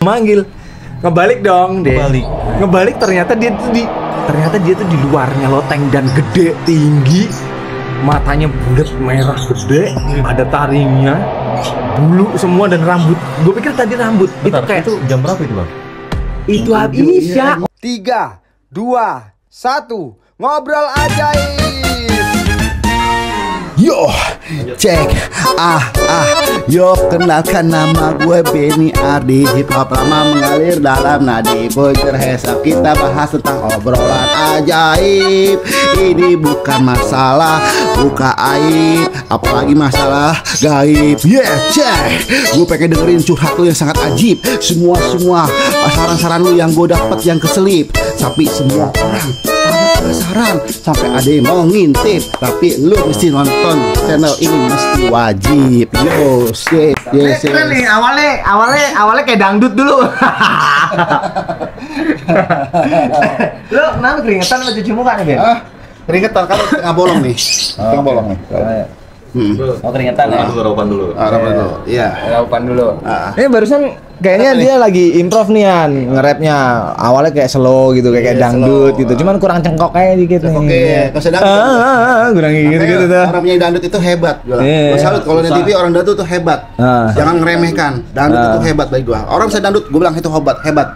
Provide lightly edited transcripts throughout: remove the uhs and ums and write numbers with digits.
manggil. Ngebalik dong deh. Ngebalik ternyata dia tuh di luarnya loteng dan gede, tinggi. Matanya bulat merah gede, ada taringnya, bulu semua dan rambut. Gue pikir tadi rambut. Bentar, itu kayak itu jam berapa itu, Bang? Itu habis ya. 3, 2, 1, ngobrol ajaib. Yo, cek, yo kenalkan nama gue Benny Ardi. Hip hop lama mengalir dalam nadi bocor hesap. Kita bahas tentang obrolan ajaib. Ini bukan masalah, buka aib, apalagi masalah gaib. Yeah, cek, gue pengen dengerin curhat lu yang sangat ajib. Semua saran-saran lu yang gue dapet yang keselip. Tapi semua orang penasaran sampai ada yang mau ngintip, tapi lu mesti nonton channel ini, mesti wajib. Yo, yes. Keren nih, awalnya kayak dangdut dulu. Lu kenapa keringetan sama cuci muka nih, Ben? Keringetan kan tengah bolong nih. Tengah bolong nih. Oh, keringetan ya? Raupan dulu. Iya. Raupan dulu. Ini barusan kayaknya dia lagi improv nih An, nge-rapnya. Awalnya kayak slow gitu, kayak dangdut gitu. Cuman kurang cengkok kayak dikit nih. Oke, kalau saya dangdut. Kurang gitu tuh. Orang punya dangdut itu hebat. Gue salut kalau di TV orang dangdut itu hebat. Jangan ngeremehkan. Dangdut itu hebat bagi gua. Orang bisa dangdut, gua bilang itu hebat.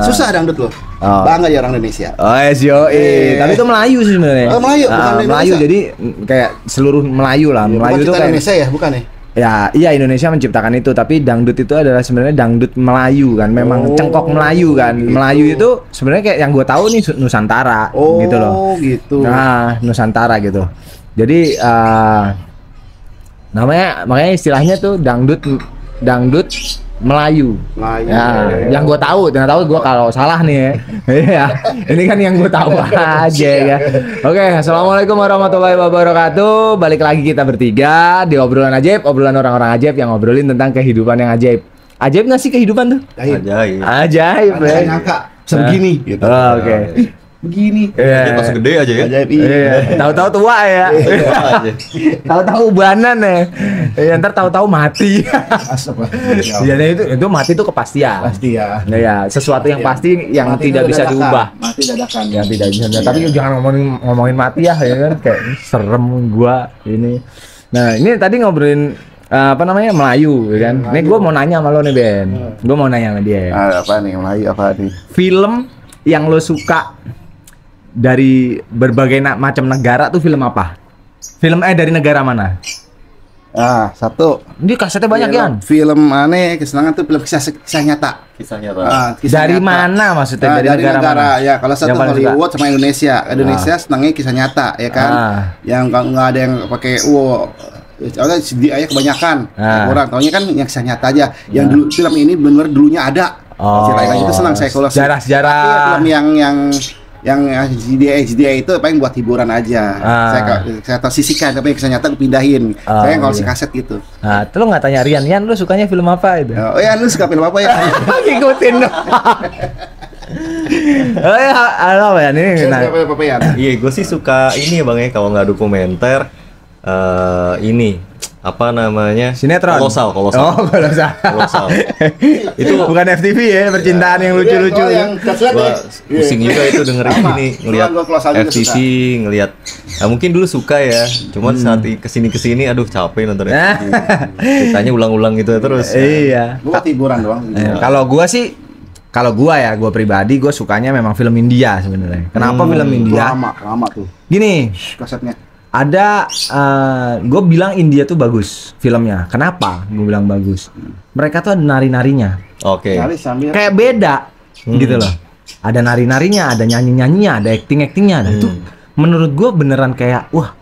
Susah dangdut loh. Bangga ya orang Indonesia. Oh, tapi itu Melayu sih sebenarnya. Oh, Melayu, bukan Melayu. Jadi kayak seluruh Melayu lah. Melayu itu kayak Indonesia ya, bukan ya? Ya, iya Indonesia menciptakan itu, tapi dangdut itu adalah sebenarnya dangdut Melayu kan, memang cengkok Melayu kan. Gitu. Melayu itu sebenarnya kayak yang gue tahu nih Nusantara gitu loh. Oh, gitu. Nah, Nusantara gitu. Jadi makanya istilahnya tuh dangdut Melayu. Ya, yang gue tahu, gue kalau salah nih ya. Ini kan yang gue tahu aja ya. Oke, assalamualaikum warahmatullahi wabarakatuh. Balik lagi kita bertiga di obrolan ajaib, obrolan orang-orang ajaib yang ngobrolin tentang kehidupan yang ajaib. Ajaib nggak sih kehidupan tuh? Ajaib. Saya nyangka sebegini. Gitu. Oke. Begini. Pas gede aja ya. Ajaib. Iya. Tahu-tahu tua ya. Tahu-tahu ubanan ya. Ntar tahu-tahu mati. Jadi itu mati itu kepastian. Pasti ya. Ya, sesuatu yang pasti yang mati tidak bisa diubah. Mati dadakan. Yang tidak bisa. Tapi jangan ngomongin mati ya kan kayak serem gua ini. Nah, ini tadi ngobrolin Melayu ya kan. Nih gua mau nanya sama lo nih Ben. Gua mau nanya sama dia. Apa nih Melayu apa nih? Film yang lo suka dari berbagai macam negara tuh film apa? Film dari negara mana? Satu. Ini kasetnya banyak kan? Film aneh kesenangan tuh film kisah nyata. Kisah nyata. Dari mana maksudnya? Dari negara mana? Ya, kalau satu Hollywood sama Indonesia. Indonesia senangnya kisah nyata, ya kan? Yang nggak ada yang pakai CGI kebanyakan. Orang taunya kan yang kisah nyata aja. Yang dulu film ini benar dulunya ada. Ceritanya itu senang saya kalau sejarah. Film yang HDI itu paling buat hiburan aja. Saya sisihkan, tapi kisah nyata gue pindahin. Saya kalau si kaset gitu. Lu nggak tanya Rian, lu sukanya film apa itu? Oh ya, lu suka film apa ya? Ngikutin dong. Oh ya, apa ya ini? Iya, gue sih suka ini Bang ya, kalau nggak dokumenter ini apa namanya? Sinetron. Kolosal. Oh, kolosal. Itu bukan FTV ya, percintaan yang lucu-lucu. Gua pusing juga itu dengerin ini, ngelihat FTV, ngelihat. Mungkin dulu suka ya, cuman saat kesini aduh capek nonton FTV. Ceritanya ulang-ulang gitu terus. Iya. Buat hiburan doang. Kalau gua pribadi gua sukanya memang film India sebenarnya. Kenapa film India? Lama tuh. Gini, kasetnya. Ada, gue bilang India tuh bagus filmnya. Kenapa gue bilang bagus? Mereka tuh ada nari-narinya. Oke. Kayak beda, gitu loh. Ada nari-narinya, ada nyanyi-nyanyinya, ada acting-actingnya. Dan itu menurut gue beneran kayak, wah,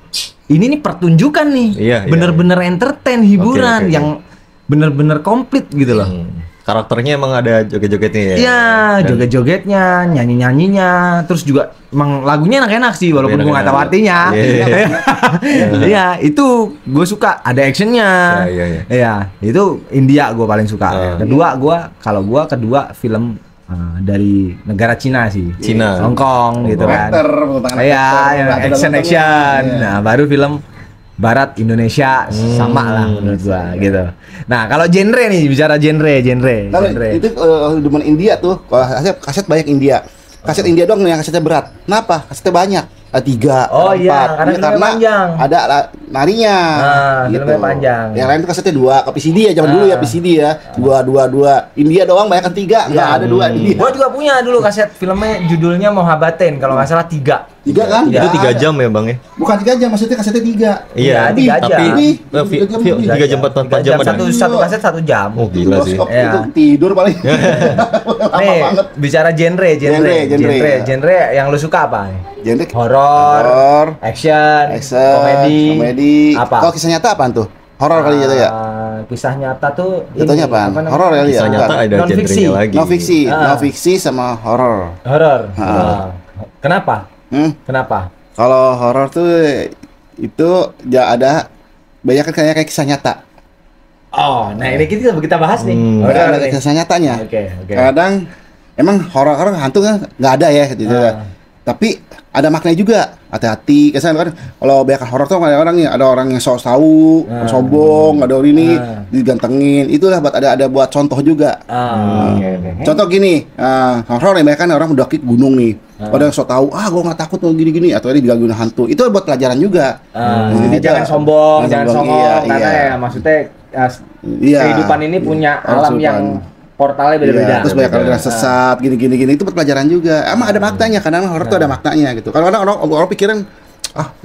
ini nih pertunjukan nih. Bener-bener entertain, hiburan yang bener-bener komplit gitu loh. Karakternya emang ada joget-jogetnya ya? Iya, joget-jogetnya, nyanyi-nyanyinya, terus juga emang lagunya enak-enak sih walaupun gue nggak tahu artinya. Iya, itu gue suka. Ada actionnya. Iya, itu India gue paling suka. Kedua film dari negara Cina sih. Cina. Hong Kong gitu kan. Iya, yang action. Nah, baru film Barat Indonesia sama lah menurut gua gitu. Nah, kalau genre nih bicara genre. Kalau itu demen India tuh, kalau kaset banyak India. Kaset India dong yang kasetnya berat. Kenapa? Kasetnya banyak. Ada 3, Oh ada iya, 4. karena Ini filmnya panjang. ada narinya. Filmnya panjang. Yang lain tuh kasetnya 2, ke PCD ya zaman dulu ya PCD ya. 2. India doang banyak kan 3, enggak ada 2 India. Gua juga punya dulu kaset filmnya judulnya Mohabbatin kalau nggak salah 3. 3 kan? Itu 3 jam ya bang ya? Bukan 3 jam, maksudnya kasetnya 3. Iya, 3 jam. tapi 3 3 jam 4 jam ada. Satu kaset 1 jam. Oh gila sih. Bioskop Iya. itu tidur paling. Lama Nih, banget. bicara genre yang lu suka apa? Genre Horor, action, komedi, apa? Kalau kisah nyata apaan tuh? Horor kali itu ya? Kisah nyata tuh Jatuhnya apaan? namanya? Horor kali ya? Kisah nyata ada Non-fiksi. genrenya lagi. No fiksi sama horor. Horor. Kenapa? Kenapa? Kalau horor tuh itu ya ada banyak kan kayak kisah nyata. Oh, nah ini kita bahas nih. Ada kisah nyatanya. Oke. Kadang emang horor hantu kan nggak ada ya gitu. Tapi ada maknanya juga. Hati-hati. Kan kalau banyak horor tuh ada orang yang sok tahu, sombong, ada orang ini digantengin. Itulah buat ada buat contoh juga. Contoh gini, horor ya kan orang mendaki gunung nih. Ada yang sok tahu, gua nggak takut mau gini-gini atau dia digangguin hantu. Itu buat pelajaran juga. Jadi jangan sombong, iya, karena ya maksudnya kehidupan ini punya alam yang portalnya beda-beda. Terus banyak aliran sesat, gini itu buat pelajaran juga. Emang ada maknanya, kadang horor tuh ada maknanya gitu. Kalau orang pikiran,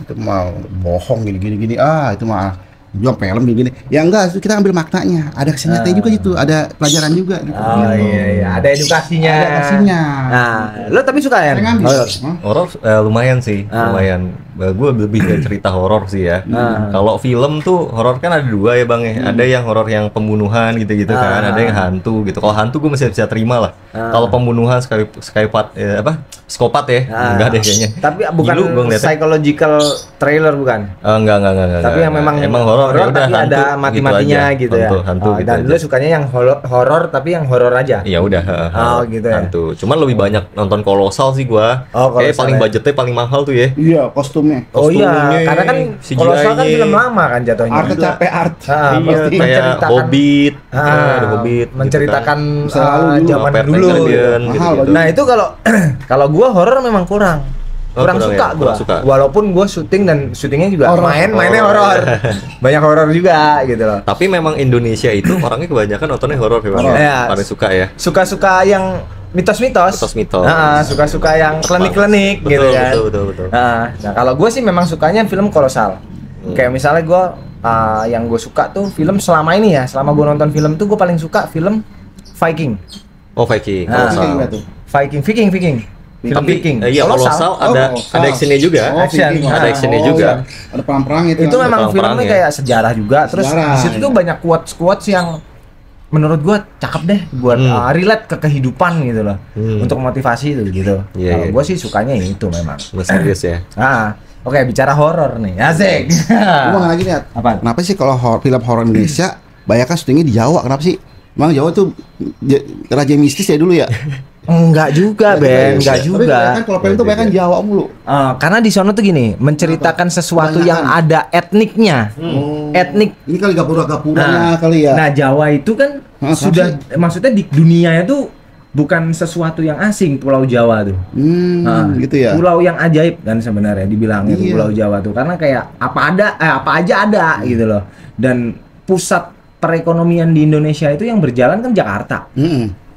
itu mah bohong gini, itu mah jual film gini. Ya enggak, kita ambil maknanya. Ada kisah nyatanya juga gitu, ada pelajaran juga gitu. Oh iya, ada edukasinya. Ada edukasinya. Nah, lo tapi suka ya? Horor lumayan sih, lumayan. Gue lebih ke cerita horor sih ya. Kalau film tuh horor kan ada 2 ya bang ya. Ada yang horor yang pembunuhan gitu-gitu kan. Ada yang hantu gitu. Kalau hantu gue masih bisa terima lah. Kalau pembunuhan psikopat ya. Enggak deh kayaknya. Tapi bukan psychological trailer bukan? Enggak. Tapi yang memang horor ya udah tapi ada mati-matinya gitu ya. Hantu gitu dan aja. lu sukanya yang horor tapi yang horor aja. Ya udah. Gitu ya. Hantu. Cuman lebih banyak nonton Kolosal sih gua. Kayak paling budgetnya paling mahal tuh ya. Iya, kostumnya. Oh iya, karena kan Kolosal kan film lama kan jatuhnya. Art capek art. Iya, kayak Hobbit. Ada Hobbit. Menceritakan zaman dulu. Mahal, Nah, itu kalau gua horor memang kurang suka ya, gua. Walaupun gua syuting dan syutingnya juga mainnya horor. Banyak horor juga gitu loh. Tapi memang Indonesia itu orangnya kebanyakan nontonnya horor ya. Paling suka ya. Suka-suka yang mitos-mitos. Suka-suka yang klinik-klinik gitu kan. Betul. Nah, kalau gue sih memang sukanya film kolosal. Kayak misalnya gue yang gue suka tuh film selama ini ya, selama gue nonton film tuh gue paling suka film Viking. Oh Viking. Viking. Film Tapi Viking. Iya kolosal ada actionnya juga. Ada actionnya juga. Ada perang-perang itu memang filmnya kayak sejarah juga. Terus di situ tuh banyak quotes yang menurut gua cakep deh buat relate ke kehidupan gitu loh. Untuk motivasi itu gitu. Kalau gua sih sukanya itu memang. Serius ya. Oke, bicara horor nih. Asik. Gua lagi lihat. Kenapa sih kalau film horor Indonesia banyak kan syutingnya di Jawa? Kenapa sih? Emang Jawa tuh raja mistis ya dulu ya? Enggak juga, Ben. Enggak juga. Tapi kan kalau film tuh banyak kan Jawa mulu. Karena di sono tuh gini, menceritakan sesuatu yang ada etniknya. Etnik. Ini kali gapura-gapuranya kali ya. Nah, Jawa itu kan sudah maksudnya di dunia itu bukan sesuatu yang asing, Pulau Jawa tuh. Gitu ya. Pulau yang ajaib kan sebenarnya dibilangnya Pulau Jawa tuh karena kayak apa aja ada gitu loh. Dan pusat perekonomian di Indonesia itu yang berjalan kan Jakarta.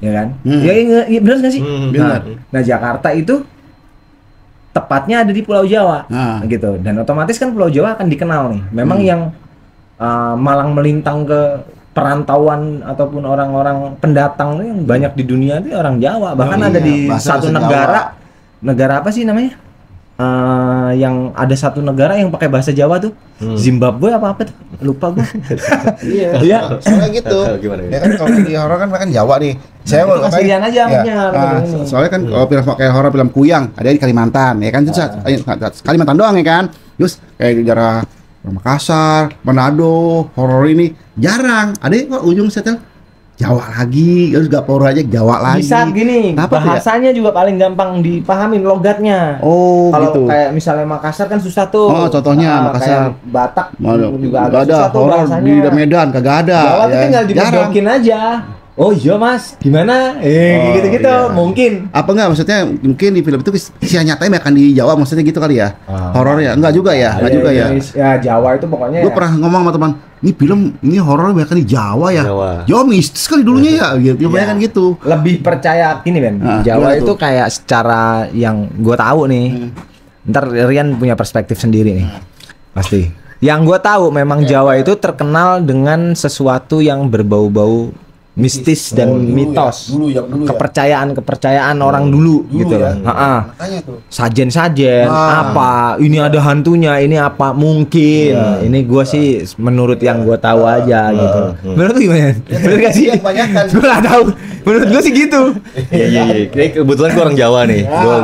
Ya kan? Ya benar nggak sih? Nah, Jakarta itu tepatnya ada di Pulau Jawa, gitu. Dan otomatis kan Pulau Jawa akan dikenal nih. Memang yang malang melintang ke perantauan ataupun orang-orang pendatang yang banyak di dunia itu orang Jawa. Bahkan ada di satu negara apa sih namanya? Yang ada satu negara yang pakai bahasa Jawa tuh, Zimbabwe apa tuh? Lupa gue. Iya. Soalnya gitu. Ya kan kalau di horor kan Jawa nih. Saya mau kasihan aja soalnya kan kalau film kayak horor film Kuyang ada di Kalimantan ya kan itu Kalimantan doang ya kan. Terus kayak daerah Makassar, Manado, horor ini jarang. Ada kok ujung setel Jawa lagi, terus Gapura aja Jawa lagi. Bisa gini, Kenapa tuh ya? bahasanya juga paling gampang dipahamin logatnya. Oh, Kalau gitu. kayak misalnya Makassar kan susah tuh. Oh, contohnya Makassar. Kayak Batak juga Gak agak ada susah tuh horor bahasanya. di Medan, kagak ada. Jawa tuh tinggal Jarang. dibodokin aja. Oh iya mas, gimana? Gitu-gitu iya. mungkin. Apa enggak maksudnya mungkin di film itu kisah nyatanya akan di Jawa maksudnya gitu kali ya? Horor ya? Enggak juga ya? Enggak juga ya? Ya Jawa itu pokoknya. Gue pernah ngomong sama teman, ini film ini horor banyak di Jawa ya. Jawa. Mistis kali dulunya ya, gitu. Banyak kan gitu. Lebih percaya gini Ben. gimana Jawa itu tuh? kayak secara yang gue tahu nih. Ntar Rian punya perspektif sendiri nih. Pasti. Yang gue tahu memang Jawa itu terkenal dengan sesuatu yang berbau-bau mistis dan mitos. Dulu ya. Kepercayaan orang dulu gitu ya. loh. Ha-ha. Makanya tuh. Sajen-sajen apa ini ada hantunya, ini apa mungkin ini gue sih menurut yang gue tahu aja gitu. Menurut lu gimana? Bener gak sih? kebanyakan. Gue gak tahu. Menurut gue sih gitu. Iya. Ini kebetulan gue orang Jawa nih. Gua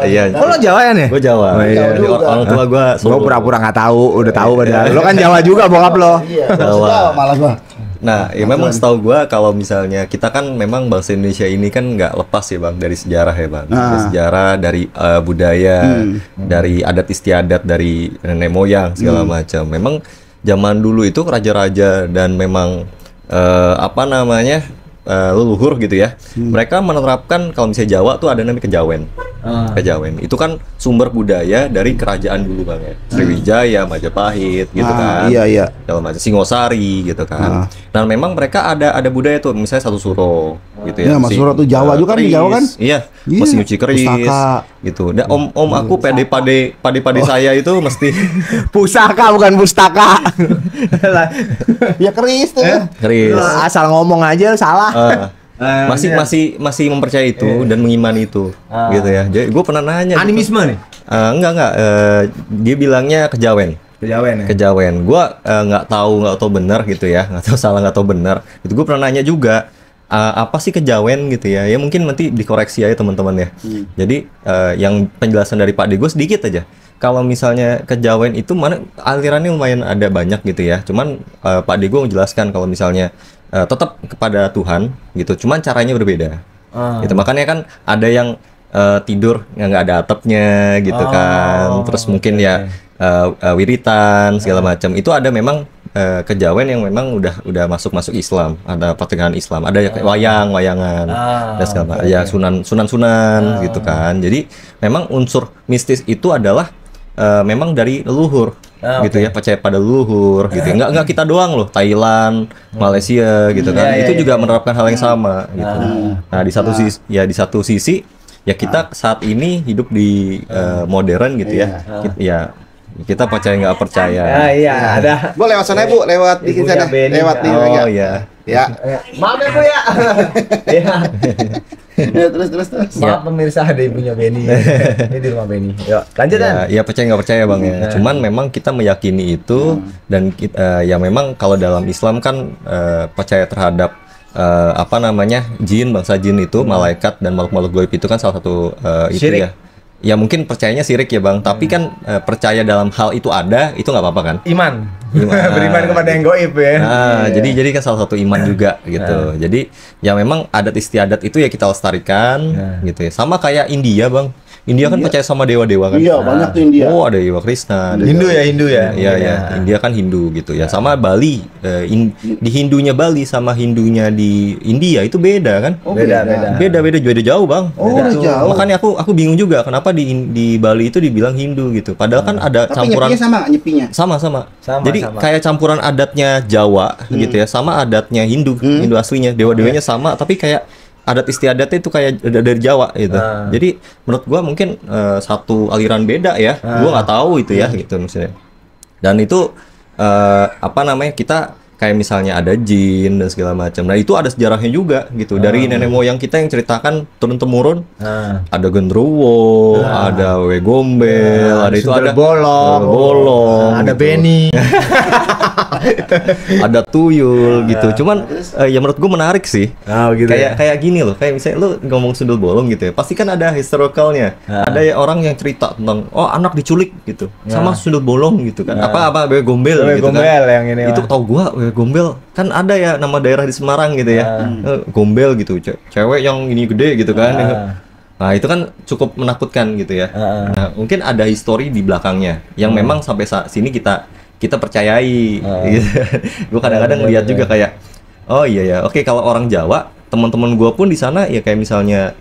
iya. Oh lo Jawa ya nih? Gue Jawa. Oh, iya. Jadi orang tua gue Gue pura-pura gak tahu, udah tahu padahal. Lo kan Jawa juga bokap lo. Iya, Jawa. malah gua. Nah, ya memang setahu gua kalau misalnya kita kan memang bangsa Indonesia ini kan nggak lepas ya bang dari sejarah ya bang, dari sejarah, dari budaya, dari adat istiadat, dari nenek moyang segala macam. Memang zaman dulu itu raja-raja dan memang apa namanya leluhur gitu ya, mereka menerapkan kalau misalnya Jawa tuh ada namanya kejawen. Kejawen itu kan sumber budaya dari kerajaan dulu bang ya, Sriwijaya, Majapahit gitu kan, Iya. segala macam, Singosari gitu kan. Nah memang mereka ada budaya tuh, misalnya Satu Suro gitu ya. Iya, Mas Suro tuh Jawa juga kan, di Jawa kan? Iya, Iya, mesti nyuci keris pustaka. gitu. Dan om aku pade saya itu mesti Pusaka bukan pustaka. Ya keris tuh. keris. Asal ngomong aja salah. Masih mempercayai itu dan mengimani itu gitu ya. Jadi gue pernah nanya Animisme nih. enggak dia bilangnya kejawen. Kejawen ya. Kejawen. Gua nggak tahu benar gitu ya, nggak tahu salah, nggak tahu benar. Itu gue pernah nanya juga apa sih kejawen gitu ya. Ya mungkin nanti dikoreksi aja teman-teman ya. Jadi yang penjelasan dari Pak Dego sedikit aja. Kalau misalnya kejawen itu mana alirannya lumayan ada banyak gitu ya. Cuman Pak Dego menjelaskan kalau misalnya tetap kepada Tuhan gitu. Cuman caranya berbeda. Gitu. Makanya kan ada yang tidur nggak ada atapnya gitu kan. Terus mungkin ya wiritan segala macam. Itu ada memang kejawen yang memang udah masuk Islam, ada pertengahan Islam, ada wayangan dan segala macam, ya sunan gitu kan. Jadi memang unsur mistis itu adalah memang dari leluhur gitu ya, percaya pada leluhur gitu. Nggak kita doang loh, Thailand, Malaysia gitu kan. Itu juga menerapkan hal yang sama gitu. Nah, di satu sisi ya kita saat ini hidup di modern gitu ya. Kita percaya nggak percaya. Iya, ada. Bu lewat sana Bu, lewat di sana, lewat di Oh iya. Ya. Maaf ya Bu ya. Iya. Terus. Maaf pemirsa, ada ibunya Benny. Ini di rumah Benny. Yuk, lanjut kan. Ya percaya nggak percaya bang ya. Cuman memang kita meyakini itu dan kita, ya memang kalau dalam Islam kan percaya terhadap apa namanya jin, bangsa jin itu, malaikat dan makhluk-makhluk gaib itu kan salah satu itu Syirik. ya. Ya mungkin percayanya syirik ya bang. Tapi kan percaya dalam hal itu ada, itu nggak apa-apa kan? Iman. Iman. Beriman kepada yang gaib ya. Nah, jadi kan salah satu iman juga gitu. Jadi ya memang adat istiadat itu ya kita lestarikan gitu ya. Sama kayak India bang. India kan percaya sama dewa-dewa kan. Iya, banyak tuh India. Oh, ada Dewa Krishna. ada Hindu Dewa- ya. Iya. India kan Hindu gitu ya. Sama Bali, di Hindunya Bali sama Hindunya di India itu beda kan? Beda. Beda jauh bang. Oh, Gitu. jauh. Makanya aku bingung juga kenapa di Bali itu dibilang Hindu gitu. Padahal kan ada Tapi campuran nyepinya sama nggak nyepinya? sama. Jadi sama. kayak campuran adatnya Jawa gitu ya, sama adatnya Hindu, Hindu aslinya, dewa-dewanya sama, tapi kayak adat istiadatnya itu kayak dari Jawa gitu. Jadi menurut gua mungkin satu aliran beda ya. Gua nggak tahu itu ya gitu maksudnya. Dan itu apa namanya, kita kayak misalnya ada jin dan segala macam. Nah, itu ada sejarahnya juga gitu. Dari nenek moyang kita yang ceritakan turun temurun. Ada genderuwo, ada wewe gombel, ada itu ada bolong, Ada gitu. Benny. Ada tuyul gitu. Cuman ya menurut gue menarik sih. Gitu Kayak gini loh, kayak misalnya lu ngomong sundel bolong gitu ya, pasti kan ada historicalnya. Ada ya orang yang cerita tentang anak diculik gitu sama sundel bolong gitu kan. Apa wewe gombel Wewe gitu gombel kan. yang ini Itu mah. tau gua wewe Gombel kan ada ya nama daerah di Semarang gitu ya. Gombel gitu, cewek yang ini gede gitu kan. Nah itu kan cukup menakutkan gitu ya. Nah mungkin ada histori di belakangnya yang memang sampai saat sini kita percayai. Gitu. Gue kadang-kadang ngeliat juga kayak, oh iya ya, oke kalau orang Jawa, teman-teman gue pun di sana ya kayak misalnya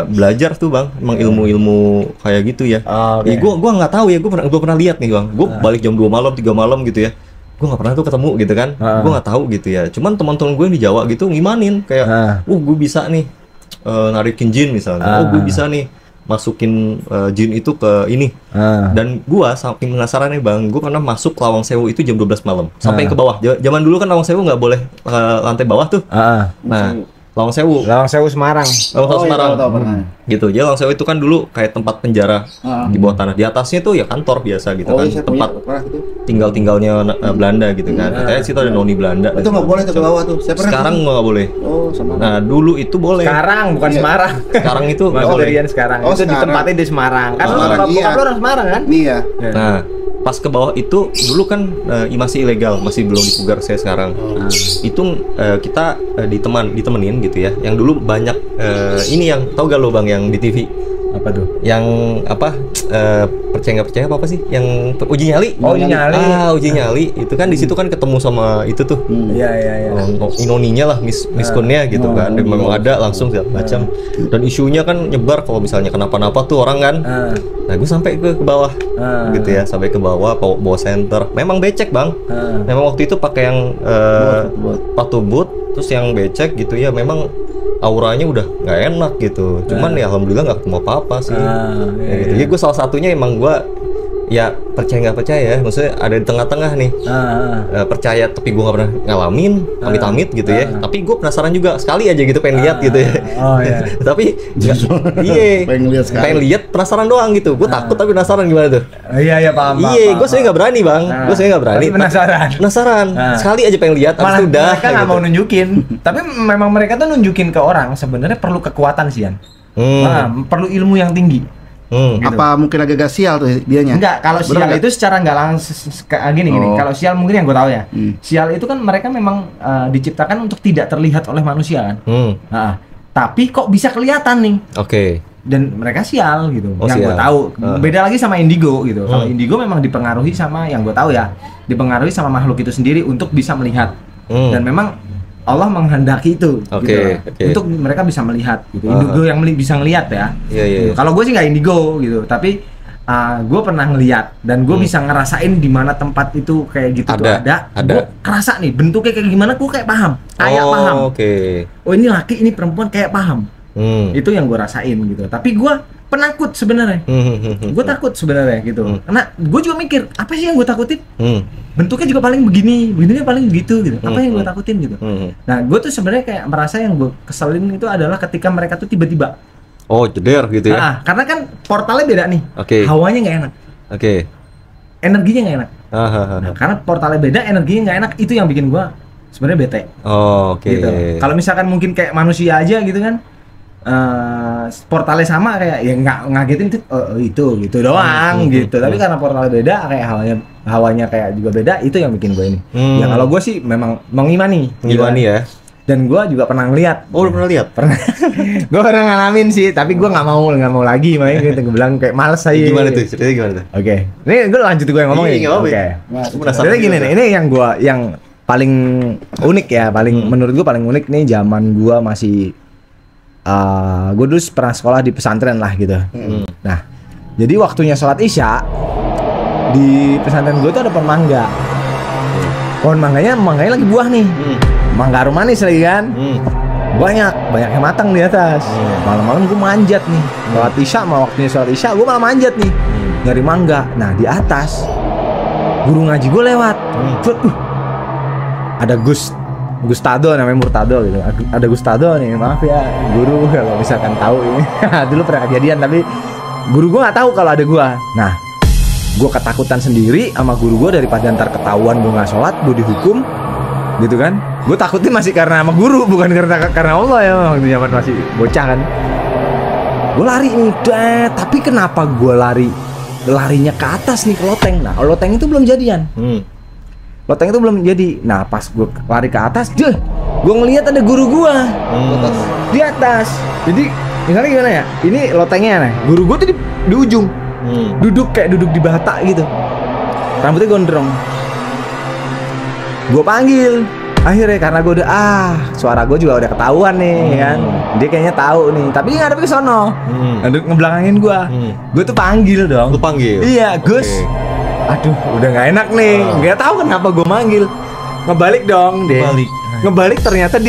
belajar tuh bang, emang ilmu-ilmu kayak gitu ya. Ya gue nggak tahu ya, gue pernah lihat nih bang, gue balik jam 2 malam 3 malam gitu ya. Gue nggak pernah tuh ketemu gitu kan, gue nggak tahu gitu ya. Cuman teman-teman gue di Jawa gitu ngimanin kayak, gue bisa nih narikin jin misalnya, gue bisa nih masukin jin itu ke ini. Dan gue saking penasaran nih bang, gue pernah masuk Lawang Sewu itu jam 12 malam sampai ke bawah. Zaman dulu kan Lawang Sewu nggak boleh lantai bawah tuh. Nah Lawang Sewu Semarang. Semarang. Iya, tahu, Gitu. Jadi Lawang Sewu itu kan dulu kayak tempat penjara di bawah tanah. Di atasnya tuh ya kantor biasa gitu kan, tempat tinggalnya Belanda gitu kan. Katanya situ ada noni Belanda. Itu nggak boleh tuh ke bawah tuh. Sekarang nggak boleh. Sama. Nah dulu itu boleh. Sekarang bukan Semarang. Sekarang itu nggak Maksud boleh. Rian sekarang. Itu sekarang. ditempatin di Semarang. Kan Semarang, bokap lu orang Semarang kan? Iya. Nah pas ke bawah itu dulu kan masih ilegal, masih belum dipugar saya sekarang. Itu kita ditemenin gitu ya. Yang dulu banyak ini yang tahu gak lo bang yang di TV? Apa tuh? Yang apa percaya nggak percaya apa sih? Yang uji nyali? Uji nyali. Uji nyali. Itu kan di situ kan ketemu sama itu tuh. Iya. Inoninya lah, miskunnya gitu kan. Dan memang ada langsung segala macam. Dan isunya kan nyebar kalau misalnya kenapa-napa tuh orang kan. Nah gue sampai ke bawah gitu ya, sampai ke bawah center. Memang becek bang. Memang waktu itu pakai yang sepatu boot, terus yang becek gitu ya. Memang auranya udah nggak enak gitu. Cuman ya alhamdulillah nggak ketemu apa-apa sih. Ya, gitu. Jadi gue salah satunya emang gue ya percaya nggak percaya ya. Maksudnya ada di tengah-tengah nih. Percaya tapi gue nggak pernah ngalamin, amit-amit gitu ya. Tapi gue penasaran juga sekali aja gitu pengen lihat gitu ya. Tapi pengen lihat penasaran doang gitu. Gue takut tapi penasaran gimana tuh? Iya paham. Iya, gue sebenarnya nggak berani bang. Gue sebenarnya nggak berani. Penasaran. Sekali aja pengen lihat. Malah udah. Mereka nggak mau nunjukin. Tapi memang mereka tuh nunjukin ke orang. Sebenarnya perlu kekuatan sih Yan. Perlu ilmu yang tinggi. Gitu. Apa mungkin agak sial tuh dianya? Enggak, kalau sial itu secara nggak langsung gini. Kalau sial mungkin yang gue tahu ya. Sial itu kan mereka memang diciptakan untuk tidak terlihat oleh manusia kan. Nah, tapi kok bisa kelihatan nih? Oke. Dan mereka sial gitu. Yang sial. gue tahu. Beda lagi sama indigo gitu. Kalau indigo memang dipengaruhi sama yang gue tahu ya. Dipengaruhi sama makhluk itu sendiri untuk bisa melihat. Dan memang Allah menghendaki itu gitu. Untuk mereka bisa melihat gitu. Indigo yang bisa ngelihat ya. Gitu. Kalau gue sih nggak indigo gitu, tapi gue pernah ngelihat dan gue bisa ngerasain di mana tempat itu kayak gitu ada. Gue kerasa nih bentuknya kayak gimana, gue kayak paham, paham. Oh ini laki, ini perempuan, kayak paham. Itu yang gue rasain gitu. Tapi gue penakut sebenarnya. Gue takut sebenarnya gitu. Karena gue juga mikir apa sih yang gue takutin? Bentuknya juga paling begini, bentuknya paling begitu gitu. Apa yang gue takutin gitu? Nah, gue tuh sebenarnya kayak merasa yang gue keselin itu adalah ketika mereka tuh tiba-tiba. Oh, jeder gitu ya? Karena kan portalnya beda nih. Hawanya nggak enak. Energinya nggak enak. Nah, karena portalnya beda, energinya nggak enak. Itu yang bikin gue sebenarnya bete. Gitu. Kalau misalkan mungkin kayak manusia aja gitu kan. Portalnya sama kayak ya nggak ngagetin itu gitu doang gitu. Tapi karena portalnya beda, kayak hawanya kayak juga beda, itu yang bikin gue ini. Ya kalau gue sih memang mengimani ya. Dan gue juga pernah ngeliat. Oh, lu pernah lihat? Pernah. Gue pernah ngalamin sih, tapi gue nggak mau lagi, makanya gue bilang kayak males aja. Gimana tuh? Ceritanya gimana tuh? Oke. Ini gue lanjut gue yang ngomong ya. Jadi gini nih, ini yang paling unik ya, menurut gue paling unik nih zaman gue masih gue dulu pernah sekolah di pesantren lah gitu. Nah, jadi waktunya sholat isya di pesantren gue tuh ada pohon mangga. Pohon mangganya lagi buah nih. Mangga harum manis lagi kan. Banyak yang matang di atas. Malam-malam gue manjat nih. Sholat isya, waktunya sholat isya gue malah manjat nih. Nyari mangga. Nah, di atas guru ngaji gue lewat. Ada Gustado namanya, Murtado gitu. Ada Gustado nih, maaf ya guru kalau misalkan tahu ini. Dulu pernah kejadian, tapi guru gue nggak tahu kalau ada gue. Nah, gue ketakutan sendiri sama guru gue, daripada ntar ketahuan gue nggak sholat, gue dihukum gitu kan. Gue takutnya masih karena sama guru, bukan karena Allah ya, waktu zaman masih bocah kan. Gue lari nih, tapi kenapa gue larinya ke atas nih, ke loteng. Nah, loteng itu belum jadian. loteng itu belum jadi. Nah pas gue lari ke atas, gue ngelihat ada guru gue di atas. Jadi misalnya gimana ya, ini lotengnya nih, guru gue tuh di ujung, duduk di bata gitu, rambutnya gondrong. Gue panggil, akhirnya karena gue udah suara gue juga udah ketahuan nih kan, dia kayaknya tahu nih, tapi dia ngadep ke sono, ngebelakangin gue. Gue tuh panggil dong. Lu panggil? Iya, Gus. Aduh, udah nggak enak nih, nggak tahu kenapa gue manggil. Ngebalik dong deh. Ngebalik ternyata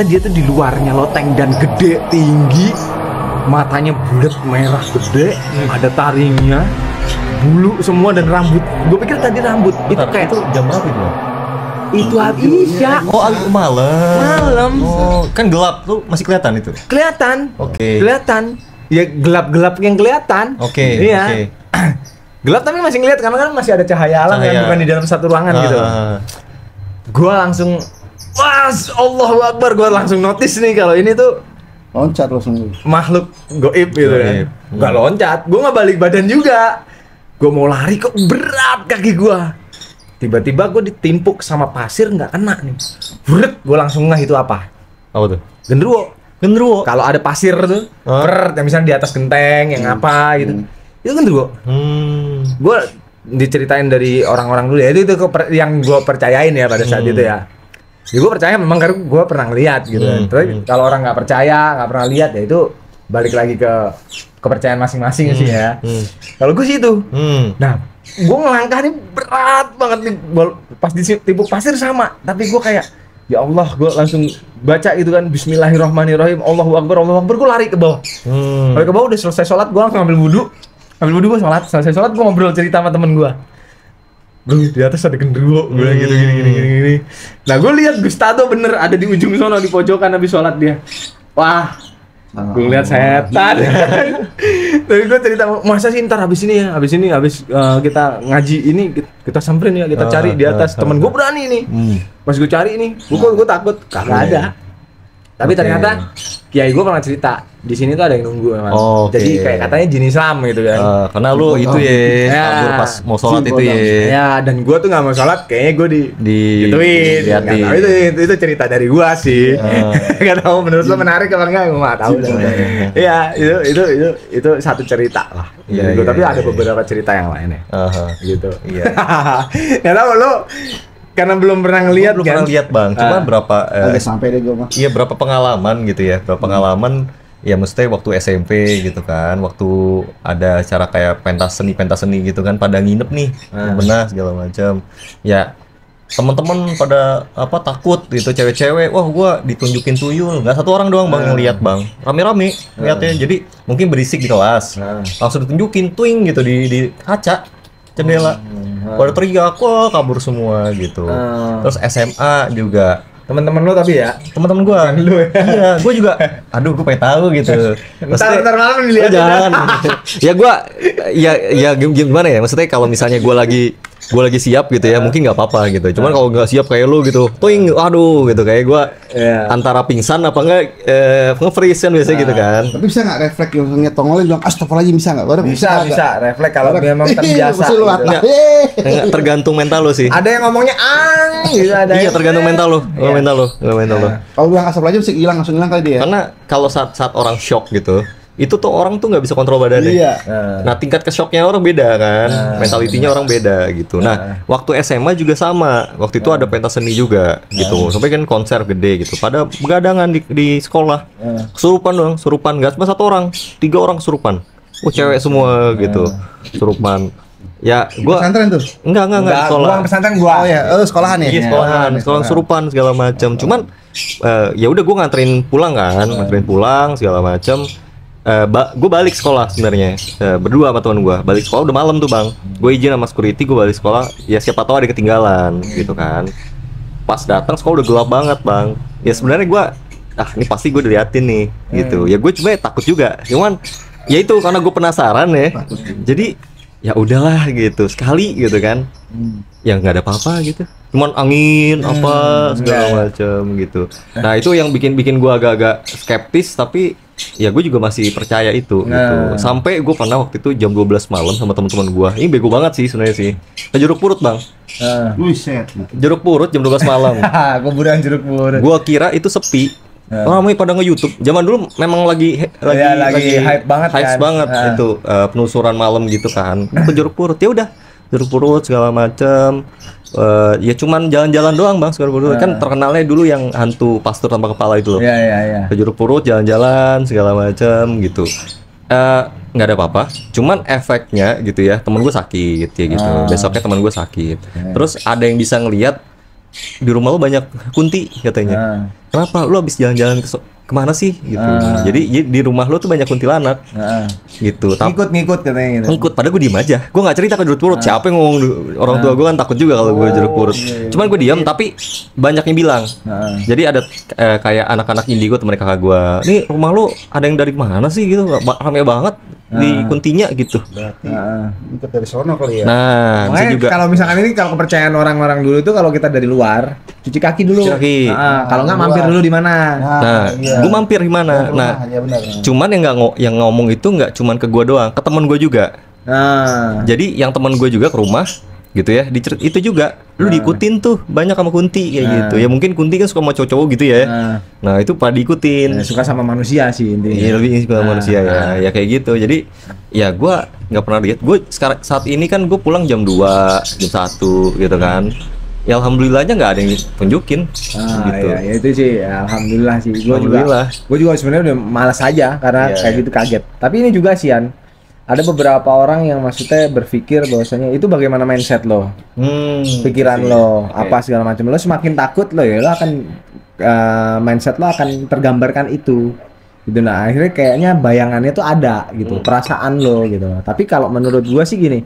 dia tuh di luarnya loteng dan gede, tinggi, matanya bulat merah gede, ada taringnya, bulu semua dan rambut. Gue pikir tadi rambut. Itu kayak itu jam berapa itu? Itu habis Isya. Oh, malam. Malam. Oh, kan gelap tuh masih kelihatan itu. Kelihatan. Oke. Kelihatan. Ya gelap-gelap yang kelihatan. Oke. Iya. Oke. Gelap tapi masih ngeliat karena kan masih ada cahaya alam kan, bukan di dalam satu ruangan gitu. Gua langsung Allahu Akbar, gua langsung notice nih kalau ini tuh Loncat langsung. makhluk goib gitu kan. Gak loncat, gua nggak balik badan juga. Gua mau lari kok berat kaki gua. Tiba-tiba gua ditimpuk sama pasir nggak kena nih. Buret, gua langsung ngeh itu apa? Apa tuh? Genderuwo. Kalau ada pasir tuh, yang misalnya di atas genteng yang apa gitu. Itu genderuwo. Gue diceritain dari orang-orang dulu ya, itu yang gue percayain ya pada saat itu ya. Ya gue percaya memang karena gue pernah ngeliat gitu kan. Tapi kalau orang nggak percaya, nggak pernah lihat ya itu balik lagi ke kepercayaan masing-masing sih ya. Kalau gue sih itu. Nah, gue ngelangkah nih berat banget nih. Pas ditimpuk pasir sama, tapi gue kayak ya Allah, gue langsung baca gitu kan, Bismillahirrahmanirrahim, Allahu Akbar, gue lari ke bawah. Lari ke bawah, udah selesai sholat, gue langsung ambil wudhu gue sholat, selesai sholat gue ngobrol cerita sama temen gue. Bro, di atas ada genderuwo, gue gitu gini. Nah gue lihat Gustado bener ada di ujung sono, di pojokan habis sholat dia. Wah, gue lihat setan. Tapi gue cerita, masa sih ntar habis kita ngaji ini kita samperin ya, kita cari di atas. Temen gue berani nih. Pas gue cari nih, gue takut kagak ada. Tapi ternyata kiai gue pernah cerita di sini tuh ada yang nunggu memang. Jadi kayak katanya jin Islam gitu kan. Karena lu itu kabur pas mau sholat itu ya. Ya, dan gue tuh nggak mau sholat, kayaknya gue gituin. Itu cerita dari gue sih. Gak tahu menurut lo menarik apa enggak, gue nggak tahu. Iya, itu satu cerita lah. Tapi ada beberapa cerita yang lain ya. Gitu. Iya. Gak tahu lo. Karena belum pernah ngelihat kan? Pernah lihat bang, cuma berapa sampai deh gue mah. Iya, berapa pengalaman gitu ya, pengalaman ya mesti waktu SMP gitu kan, waktu ada acara kayak pentas seni gitu kan, pada nginep nih, benar segala macam. Ya teman-teman pada takut gitu, cewek-cewek, wah gua ditunjukin tuyul, nggak satu orang doang bang yang lihat bang, rame-rame lihatnya, jadi mungkin berisik di kelas, langsung ditunjukin twing gitu di kaca jendela. Pada teriak, wah kabur semua gitu. Terus SMA juga. Teman-teman lo tapi ya? Teman-teman gua. Lu ya? Iya, gua juga. Aduh, gua pengen tahu gitu. Ntar malam dilihat. Jangan. Ya gua, ya gimana ya? Maksudnya kalau misalnya gua lagi siap gitu ya, mungkin nggak apa-apa gitu. Cuman kalau nggak siap kayak lu gitu, toing, aduh gitu, kayak gua antara pingsan apa enggak nge-freeze kan biasanya gitu kan. Tapi bisa nggak refleks yang tongolin bilang astagfirullahaladzim, bisa nggak? Bisa refleks kalau memang terbiasa. Enggak, tergantung mental lu sih. Ada yang ngomongnya gitu, ada. Iya, tergantung mental lu. Mental lu. Kalau bilang astagfirullahaladzim sih langsung hilang kali dia. Karena kalau saat orang shock gitu, itu tuh orang tuh nggak bisa kontrol badannya. Iya. Nah, tingkat kesyoknya orang beda kan, mentalitinya orang beda gitu. Nah, waktu SMA juga sama. Waktu itu ada pentas seni juga gitu. Sampai kan konser gede gitu. Pada begadangan di sekolah. Surupan nggak cuma satu orang, 3 orang surupan. Cewek semua gitu. Surupan. Ya, gua pesantren tuh? Enggak sekolah. Gua pesantren gua. Oh ya, sekolahan ya. Iya, sekolahan surupan segala macam. Cuman ya udah gua nganterin pulang segala macam. Gue balik sekolah sebenarnya berdua sama teman gue, balik sekolah udah malam tuh bang, gue izin sama security, gue balik sekolah, ya siapa tahu ada ketinggalan gitu kan. Pas datang sekolah udah gelap banget bang, ya sebenarnya gue ini pasti gue diliatin nih gitu, ya gue cuma takut juga, cuman ya itu karena gue penasaran ya, jadi ya udahlah gitu sekali gitu kan, ya nggak ada apa-apa gitu, cuman angin apa segala macam gitu. Nah itu yang bikin gue agak-agak skeptis, tapi ya gue juga masih percaya itu gitu. Sampai gue pernah waktu itu jam 12 malam sama teman-teman gue. Ini bego banget sih sebenarnya sih. Ke Jeruk Purut, Bang. Jeruk Purut jam 12 malam. Kuburan Jeruk Purut. Gue kira itu sepi. Ramai pada nge-YouTube. Zaman dulu memang lagi hype banget hype kan. banget itu penelusuran malam gitu kan. Ke Jeruk Purut ya udah. Jeruk Purut segala macam. Ya cuman jalan-jalan doang Bang Jeruk Purut. Kan terkenalnya dulu yang hantu pastur tanpa kepala itu loh. Iya. Ke Jeruk Purut jalan-jalan segala macam gitu. Nggak ada apa-apa. Cuman efeknya gitu ya. Temen gue sakit ya gitu. Besoknya temen gue sakit. Terus ada yang bisa ngelihat di rumah lu banyak kunti katanya. Kenapa lu habis jalan-jalan kemana sih gitu. Jadi di rumah lu tuh banyak kuntilanak. Gitu. Ngikut katanya gitu. Ngikut, padahal gue diem aja. Gue nggak cerita ke Jeruk Purut. Siapa yang ngomong orang tua gue kan takut juga kalau gue Jeruk Purut. Cuman gue diam, tapi banyak yang bilang. Jadi ada kayak anak-anak indigo temen kakak gue. Nih rumah lu ada yang dari mana sih gitu? Ramai banget di kuntinya gitu. Ikut dari sono kali ya. Nah, bisa Makanya juga. kalau misalkan ini kalau kepercayaan orang-orang dulu itu kalau kita dari luar cuci kaki dulu. Cuci kaki. Kalau nggak mampir dulu di mana? Nah, gue mampir di mana? Nah, cuman yang ngomong itu nggak cuman ke gue doang, ke temen gue juga. Jadi yang temen gue juga ke rumah gitu ya, itu juga lu diikutin tuh banyak sama kunti kayak gitu ya. Mungkin kunti kan suka sama cowok-cowok gitu ya. Nah itu pada diikutin. Suka sama manusia sih intinya. Iya, lebih suka sama manusia ya kayak gitu. Jadi ya gue nggak pernah lihat. Gue sekarang saat ini kan gue pulang jam 2 jam 1 gitu kan. Ya alhamdulillahnya nggak ada yang tunjukin gitu. Ya itu sih alhamdulillah sih. Alhamdulillah. Gue juga sebenarnya udah malas aja karena kayak gitu kaget. Tapi ini juga sih ada beberapa orang yang maksudnya berpikir bahwasanya itu bagaimana mindset lo, pikiran lo, apa segala macam. Lo semakin takut lo ya lo akan mindset lo akan tergambarkan itu. Gitu. Nah akhirnya kayaknya bayangannya tuh ada gitu, perasaan lo gitu. Tapi kalau menurut gua sih gini,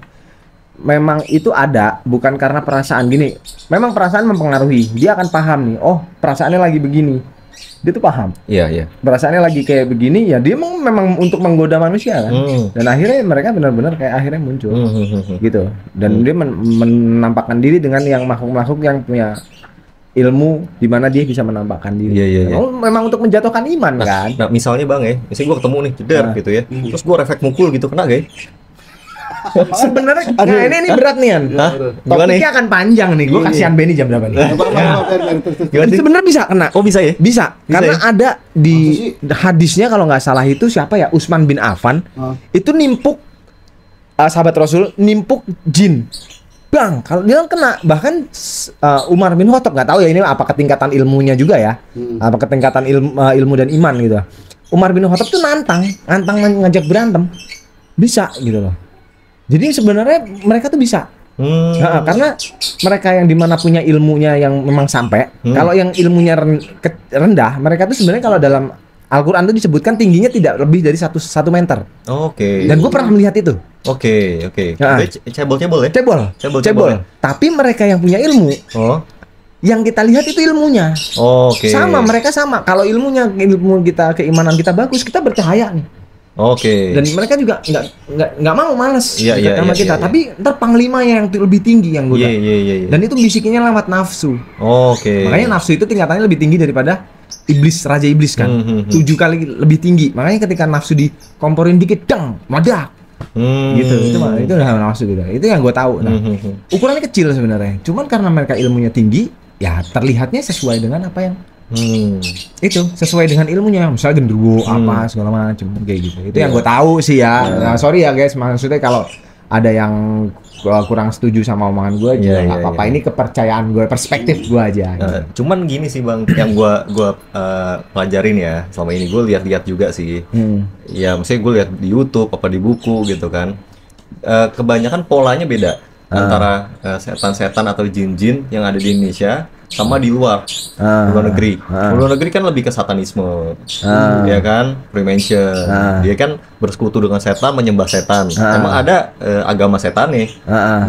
memang itu ada bukan karena perasaan gini. Memang perasaan mempengaruhi. Dia akan paham nih. Oh perasaannya lagi begini. Dia tuh paham. Iya. Perasaannya lagi kayak begini ya dia memang untuk menggoda manusia kan. Dan akhirnya mereka benar-benar kayak akhirnya muncul. Gitu. Dan dia menampakkan diri dengan yang makhluk-makhluk yang punya ilmu di mana dia bisa menampakkan diri. Iya. Memang untuk menjatuhkan iman kan. Nah, misalnya Bang ya, misalnya gue ketemu nih jeder gitu ya. Terus gue refleks mukul gitu, kena gak ya? Sebenarnya ini berat nih An. Topiknya akan panjang nih. Gue kasihan Benny jam berapa nih? Sebenarnya bisa kena. Oh bisa ya? Bisa. Karena ada di hadisnya kalau nggak salah itu siapa ya? Utsman bin Affan itu nimpuk sahabat Rasul nimpuk jin. Bang, kalau dia kena bahkan Umar bin Khattab nggak tahu ya ini apa ketingkatan ilmunya juga ya? Apa ketingkatan ilmu dan iman gitu. Umar bin Khattab tuh nantang ngajak berantem. Bisa gitu loh. Jadi sebenarnya mereka tuh bisa, karena mereka yang dimana punya ilmunya yang memang sampai. Kalau yang ilmunya rendah, mereka tuh sebenarnya kalau dalam Al-Quran tuh disebutkan tingginya tidak lebih dari 1 meter. Oke. Dan gue pernah melihat itu. Oke. Cebol ya? Cebol. Tapi mereka yang punya ilmu, yang kita lihat itu ilmunya. Oke. Sama mereka sama. Kalau ilmu kita keimanan kita bagus, kita bercahaya nih. Oke. Dan mereka juga nggak mau males sama kita. Iya. Tapi ntar panglimanya yang lebih tinggi yang gue. Iya. Dan itu bisikinnya lewat nafsu. Oke. Makanya nafsu itu tingkatannya lebih tinggi daripada iblis, raja iblis kan. 7 kali lebih tinggi. Makanya ketika nafsu dikomporin dikit, dang, meledak. Gitu. Itu udah nafsu gitu. Itu yang gue tahu. Nah, ukurannya kecil sebenarnya. Cuman karena mereka ilmunya tinggi, ya terlihatnya sesuai dengan apa yang itu sesuai dengan ilmunya, misalnya genderuwo apa segala macam kayak gitu. Itu yang gue tahu sih ya. Nah, sorry ya guys, maksudnya kalau ada yang kurang setuju sama omongan gue juga nggak apa-apa. Ini kepercayaan gue, perspektif gue aja. Cuman gini sih Bang, yang gue pelajarin ya selama ini, gue lihat-lihat juga sih. Ya, misalnya gue lihat di YouTube apa di buku gitu kan. Kebanyakan polanya beda antara setan-setan atau jin-jin yang ada di Indonesia sama di luar negeri. Luar negeri kan lebih ke satanisme, ya kan, Freemason. Dia kan bersekutu dengan setan, menyembah setan. Emang ada agama setan nih,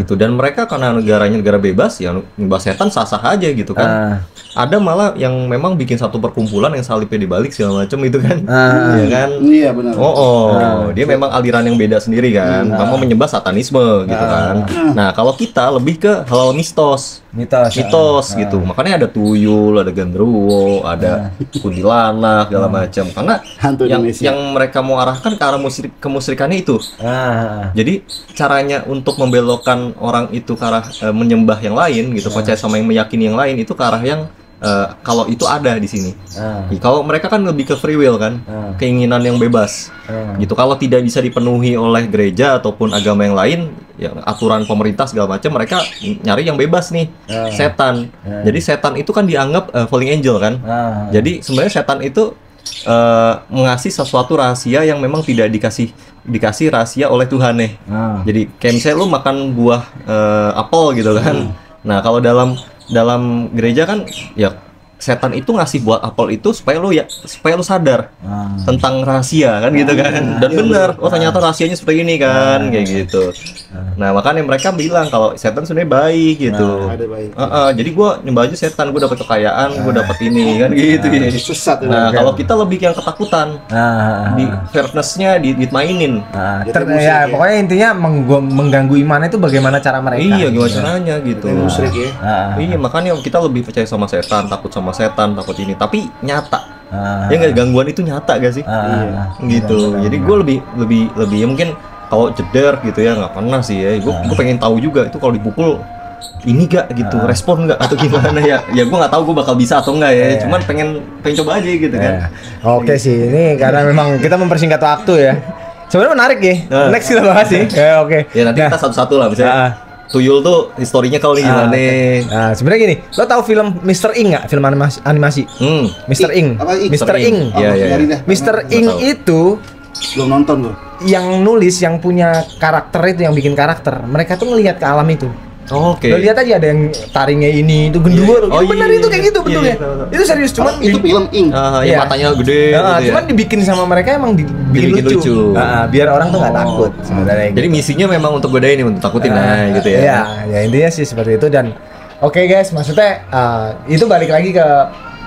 gitu. Dan mereka karena negaranya negara bebas, ya menyembah setan sah-sah aja gitu kan. ada malah yang memang bikin satu perkumpulan yang salibnya dibalik segala macam itu kan. Ya kan? Iya benar. Dia memang aliran yang beda sendiri kan. Memang menyembah satanisme gitu kan. Nah, kalau kita lebih ke hal mitos gitu. Makanya ada tuyul, ada genderuwo, ada kuntilanak segala macam. Karena Hantu yang mereka mau arahkan ke arah kemusyrikannya itu. Jadi caranya untuk membelokkan orang itu ke arah menyembah yang lain gitu, percaya sama yang meyakini yang lain itu ke arah yang kalau itu ada di sini. Kalau mereka kan lebih ke free will kan, keinginan yang bebas. Gitu. Kalau tidak bisa dipenuhi oleh gereja ataupun agama yang lain, ya aturan pemerintah segala macam, mereka nyari yang bebas nih, setan. Jadi setan itu kan dianggap falling angel kan. Jadi sebenarnya setan itu mengasih sesuatu rahasia yang memang tidak dikasih rahasia oleh Tuhan nih. Jadi kayak misalnya lu makan buah apel gitu kan. Nah, kalau dalam gereja kan ya setan itu ngasih buat apel itu supaya lu sadar tentang rahasia kan gitu kan. Dan benar, ternyata rahasianya seperti ini kan kayak gitu. Nah, makanya mereka bilang kalau setan sebenarnya baik gitu. Jadi gua nyembah aja setan, gua dapat kekayaan, gua dapat ini kan gitu. Sesat. Nah, kalau kita lebih yang ketakutan, di fairness-nya dimainin. Ya, pokoknya intinya mengganggu iman itu bagaimana cara mereka. Iya, gimana caranya gitu. Musyrik ya. Iya, makanya kita lebih percaya sama setan, takut sama setan, takut ini, tapi nyata. Ya nggak, gangguan itu nyata gak sih? Gitu. Jadi gue lebih ya mungkin kalau jeder gitu ya nggak pernah sih ya. Gue pengen tahu juga itu kalau dipukul ini gak gitu, respon nggak atau gimana ya? Ya gue nggak tahu gue bakal bisa atau enggak ya. Cuman pengen coba aja gitu kan. Oke sih, ini karena memang kita mempersingkat waktu ya. Sebenarnya menarik ya. Next kita bahas sih. Oke. Ya nanti kita satu-satu lah misalnya. Tuyul tuh historinya kalau gimana? Nah, sebenarnya gini, lo tahu film Mr. Ing nggak? Film animasi. Mr. Ing. Mr. Ing. Mr. Ing itu belum nonton loh. Yang nulis, yang punya karakter itu, yang bikin karakter, mereka tuh ngelihat ke alam itu. Oke. Lo lihat aja ada yang taringnya ini, itu gendua. Benar itu kayak gitu betulnya. Itu serius, cuman itu film Ing. Ya matanya gede. Cuman dibikin sama mereka emang dibikin lucu. Biar orang tuh nggak takut sebenarnya. Jadi misinya memang untuk godain nih, untuk takutin gitu ya. Iya, ya intinya sih seperti itu. Dan oke guys, maksudnya itu balik lagi ke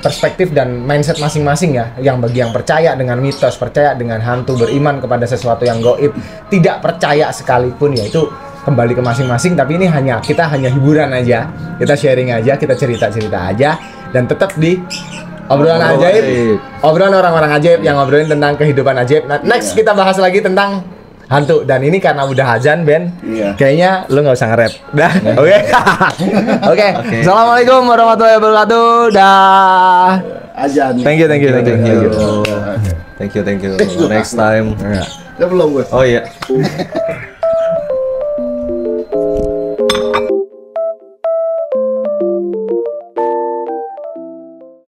perspektif dan mindset masing-masing ya. Yang bagi yang percaya dengan mitos, percaya dengan hantu, beriman kepada sesuatu yang gaib, tidak percaya sekalipun, ya itu kembali ke masing-masing. Tapi ini kita hanya hiburan aja, kita sharing aja, kita cerita-cerita aja, dan tetap di obrolan ajaib, obrolan orang-orang ajaib yang ngobrolin tentang kehidupan ajaib. Nah, next kita bahas lagi tentang hantu. Dan ini karena udah azan, Ben, kayaknya lu nggak usah nge-rap. Dah, oke. Oke. Assalamualaikum warahmatullahi wabarakatuh. Dah. Azan. Thank you. Next time. Ya belum gue. Oh iya.